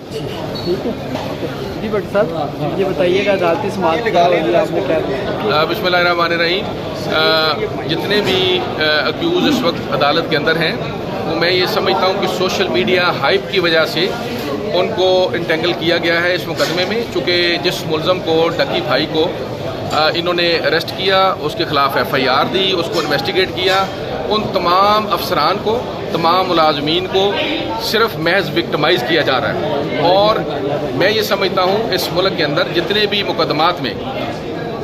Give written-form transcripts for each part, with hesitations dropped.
ٹھیک ہے جی بٹ صاحب یہ بتائیے گا عدالتی سماعت کیا ہوگی آپ نے کیا بسم اللہ الرحمن الرحیم. جتنے بھی اکیوز اس وقت عدالت کے اندر ہیں وہ میں یہ سمجھتا ہوں کہ سوشل میڈیا ہائپ کی وجہ سے ان کو انٹینگل کیا گیا ہے اس مقدمے میں، چونکہ جس ملزم کو ڈکی بھائی کو انہوں نے اریسٹ کیا، اس کے خلاف ایف آئی آر دی، اس کو انویسٹیگیٹ کیا، ان تمام افسران کو، تمام ملازمین کو صرف محض وکٹمائز کیا جا رہا ہے. اور میں یہ سمجھتا ہوں اس ملک کے اندر جتنے بھی مقدمات میں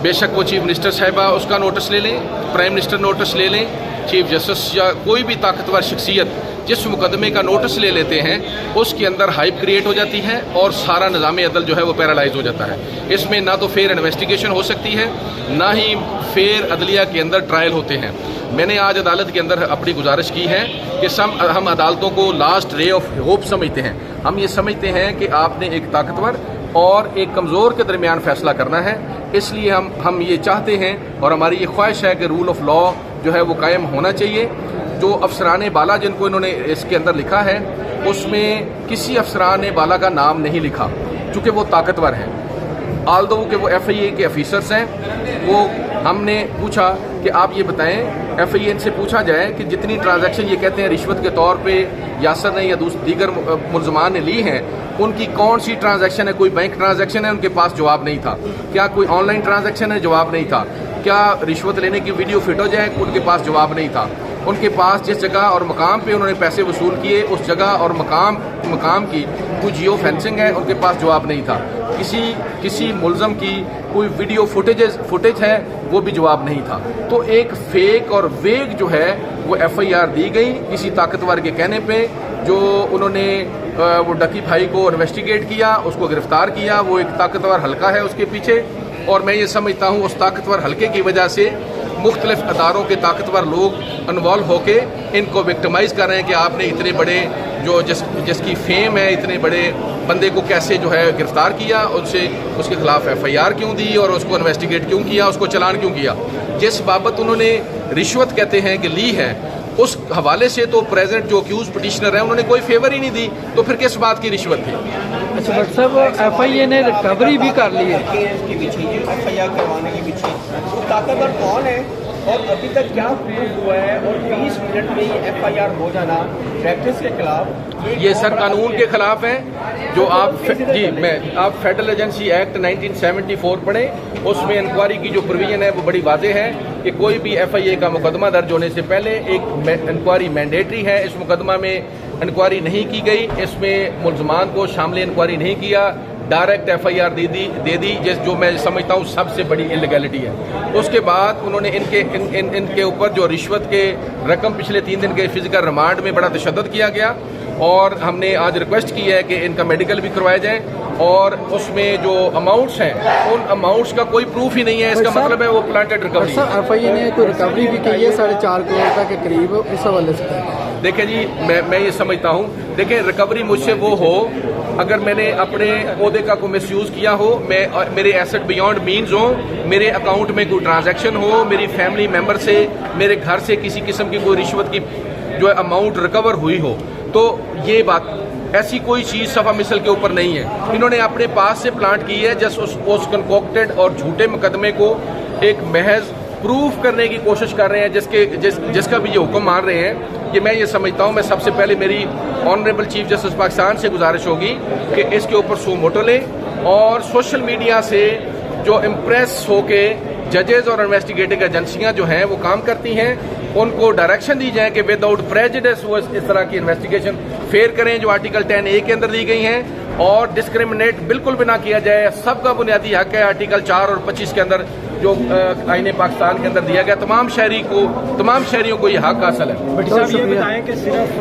بے شک وہ چیف منسٹر صاحبہ اس کا نوٹس لے لیں، پرائم منسٹر نوٹس لے لیں، چیف جسٹس یا کوئی بھی طاقتور شخصیت جس مقدمے کا نوٹس لے لیتے ہیں اس کے اندر ہائپ کریٹ ہو جاتی ہے اور سارا نظام عدل جو ہے وہ پیرالائز ہو جاتا ہے. اس میں نہ تو فیئر انویسٹیگیشن ہو سکتی ہے، نہ ہی فیئر عدلیہ کے اندر ٹرائل ہوتے ہیں. میں نے آج عدالت کے اندر اپنی گزارش کی ہے کہ ہم عدالتوں کو لاسٹ رے آف ہوپ سمجھتے ہیں. ہم یہ سمجھتے ہیں کہ آپ نے ایک طاقتور اور ایک کمزور کے درمیان فیصلہ کرنا ہے، اس لیے ہم یہ چاہتے ہیں اور ہماری یہ خواہش ہے کہ رول آف لا جو ہے وہ قائم ہونا چاہیے. جو افسران بالا جن کو انہوں نے اس کے اندر لکھا ہے اس میں کسی افسران بالا کا نام نہیں لکھا چونکہ وہ طاقتور ہیں، آلدو کہ وہ ایف آئی اے کے آفیسرز ہیں. وہ ہم نے پوچھا کہ آپ یہ بتائیں، ایف آئی اے ان سے پوچھا جائے کہ جتنی ٹرانزیکشن یہ کہتے ہیں رشوت کے طور پہ یاسر نے یا دیگر ملزمان نے لی ہیں ان کی کون سی ٹرانزیکشن ہے؟ کوئی بینک ٹرانزیکشن ہے؟ ان کے پاس جواب نہیں تھا. کیا کوئی آن لائن ٹرانزیکشن ہے؟ جواب نہیں تھا. کیا رشوت لینے کی ویڈیو فٹ ہو جائے؟ ان کے پاس جواب نہیں تھا. ان کے پاس جس جگہ اور مقام پہ انہوں نے پیسے وصول کیے اس جگہ اور مقام کی کوئی جیو فینسنگ ہے؟ ان کے پاس جواب نہیں تھا. کسی ملزم کی کوئی ویڈیو فوٹیج ہے؟ وہ بھی جواب نہیں تھا. تو ایک فیک اور ویگ جو ہے وہ ایف آئی آر دی گئی کسی طاقتور کے کہنے پہ، جو انہوں نے وہ ڈکی بھائی کو انویسٹیگیٹ کیا، اس کو گرفتار کیا. وہ ایک طاقتور حلقہ ہے اس کے پیچھے، اور میں یہ سمجھتا ہوں اس طاقتور حلقے کی وجہ سے مختلف اداروں کے طاقتور لوگ انوالو ہو کے ان کو وکٹمائز کر رہے ہیں کہ آپ نے اتنے بڑے جس کی فیم ہے، اتنے بڑے بندے کو کیسے جو ہے گرفتار کیا، اس کے خلاف ایف آئی آر کیوں دی اور اس کو انویسٹیگیٹ کیوں کیا، اس کو چلان کیوں کیا. جس بابت انہوں نے رشوت کہتے ہیں کہ لی ہے اس حوالے سے تو پریزنٹ جو اکیوز پٹیشنر ہیں انہوں نے کوئی فیور ہی نہیں دی، تو پھر کس بات کی رشوت تھی؟ اچھا ڈاکٹر صاحب ایف آئی اے نے ریکوری بھی کر لی ہے اس کے پیچھے ایف آئی آر کروانے کے پیچھے وہ طاقتور کون ہے اور ابھی تک کیا پروف ہوا ہے؟ اور 20 منٹ میں یہ ایف آئی آر ہو جانا پریکٹس کے خلاف، یہ سر قانون کے خلاف ہے. جو آپ فیڈرل ایجنسی ایکٹ 1974 پڑھیں، اس میں انکوائری کی جو پروویژن ہے وہ بڑی واضح ہے کہ کوئی بھی ایف آئی اے کا مقدمہ درج ہونے سے پہلے ایک انکوائری مینڈیٹری ہے. اس مقدمہ میں انکوائری نہیں کی گئی، اس میں ملزمان کو شامل انکوائری نہیں کیا، ڈائریکٹ ایف آئی آر دے دی جو میں سمجھتا ہوں سب سے بڑی انلیگیلٹی ہے. اس کے بعد انہوں نے ان کے اوپر جو رشوت کے رقم پچھلے 3 دن کے فزیکل ریمانڈ میں بڑا تشدد کیا گیا، اور ہم نے آج ریکویسٹ کی ہے کہ ان کا میڈیکل بھی کروایا جائے. اور اس میں جو اماؤنٹس ہیں ان اماؤنٹس کا کوئی پروف ہی نہیں ہے، اس کا مطلب ہے وہ پلانٹڈ ریکوری. ایف آئی اے نے کوئی ریکوری بھی کی ہے 4.5 کروڑ روپے کے قریب، اس حوالے سے دیکھیں جی میں یہ سمجھتا ہوں، دیکھیں ریکوری مجھ سے وہ ہو اگر میں نے اپنے عہدے کا کوئی مس یوز کیا ہو، میرے ایسٹ بیانڈ مینز ہوں، میرے اکاؤنٹ میں کوئی ٹرانزیکشن ہو، میری فیملی ممبر سے میرے گھر سے کسی قسم کی کوئی رشوت کی جو اماؤنٹ ریکور ہوئی ہو، تو یہ بات ایسی کوئی چیز صفحہ مثل کے اوپر نہیں ہے. انہوں نے اپنے پاس سے پلانٹ کی ہے جس اس کنکوکٹڈ اور جھوٹے مقدمے کو ایک محض پروف کرنے کی کوشش کر رہے ہیں جس کا بھی یہ حکم مان رہے ہیں. کہ میں یہ سمجھتا ہوں، میں سب سے پہلے میری آنریبل چیف جسٹس پاکستان سے گزارش ہوگی کہ اس کے اوپر سو موٹو لیں، اور سوشل میڈیا سے جو امپریس ہو کے ججز اور انویسٹیگیٹنگ ایجنسیاں جو ہیں وہ کام کرتی ہیں ان کو ڈائریکشن دی جائے کہ ود آؤٹ پریجڈس وہ اس طرح کی انویسٹیگیشن فیئر کریں جو آرٹیکل 10A کے اندر دی گئی ہیں، اور ڈسکریمنیٹ بالکل بھی نہ کیا جائے. سب کا بنیادی حق ہے آرٹیکل 4 اور 25 کے اندر جو آئین پاکستان کے اندر دیا گیا، تمام شہریوں کو یہ حق حاصل ہے. یہ بتائیں کہ صرف